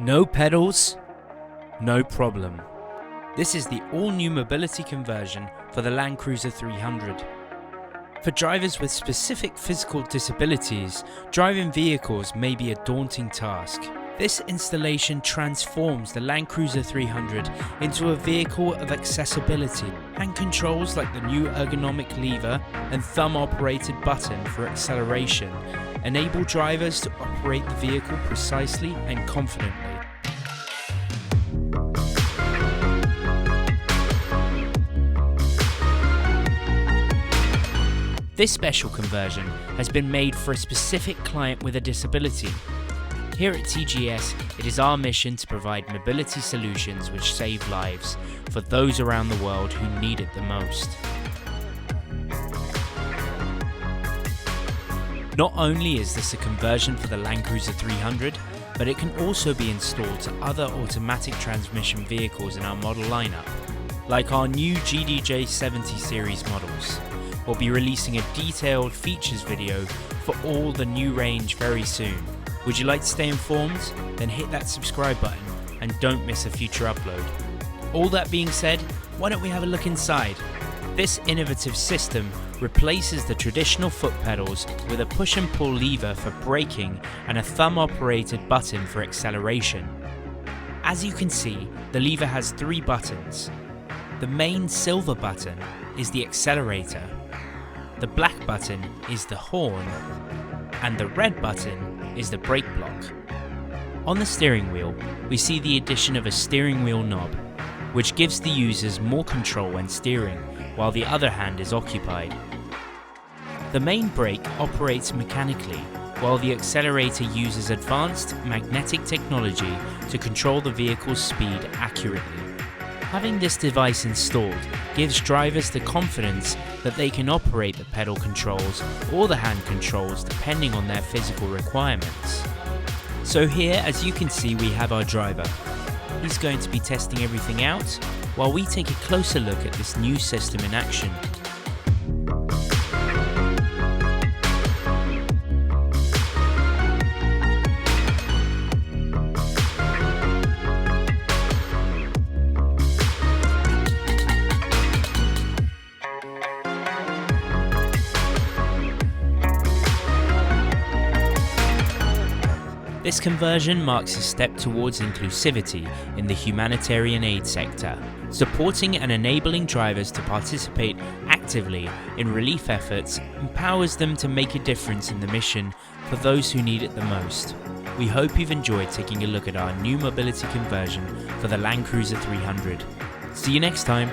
No pedals, no problem. This is the all-new mobility conversion for the Land Cruiser 300. For drivers with specific physical disabilities, driving vehicles may be a daunting task. This installation transforms the Land Cruiser 300 into a vehicle of accessibility, and controls like the new ergonomic lever and thumb-operated button for acceleration enable drivers to operate the vehicle precisely and confidently. This special conversion has been made for a specific client with a disability. Here at TGS, it is our mission to provide mobility solutions which save lives for those around the world who need it the most. Not only is this a conversion for the Land Cruiser 300, but it can also be installed to other automatic transmission vehicles in our model lineup, like our new GDJ70 series models. We'll be releasing a detailed features video for all the new range very soon. Would you like to stay informed? Then hit that subscribe button and don't miss a future upload. All that being said, why don't we have a look inside? This innovative system replaces the traditional foot pedals with a push and pull lever for braking and a thumb-operated button for acceleration. As you can see, the lever has 3 buttons. The main silver button is the accelerator, the black button is the horn, and the red button is the brake block. On the steering wheel, we see the addition of a steering wheel knob, which gives the users more control when steering, while the other hand is occupied. The main brake operates mechanically, while the accelerator uses advanced magnetic technology to control the vehicle's speed accurately. Having this device installed gives drivers the confidence that they can operate the pedal controls or the hand controls depending on their physical requirements. So here, as you can see, we have our driver. He's going to be testing everything out while we take a closer look at this new system in action. This conversion marks a step towards inclusivity in the humanitarian aid sector, supporting and enabling drivers to participate actively in relief efforts empowers them to make a difference in the mission for those who need it the most. We hope you've enjoyed taking a look at our new mobility conversion for the Land Cruiser 300. See you next time!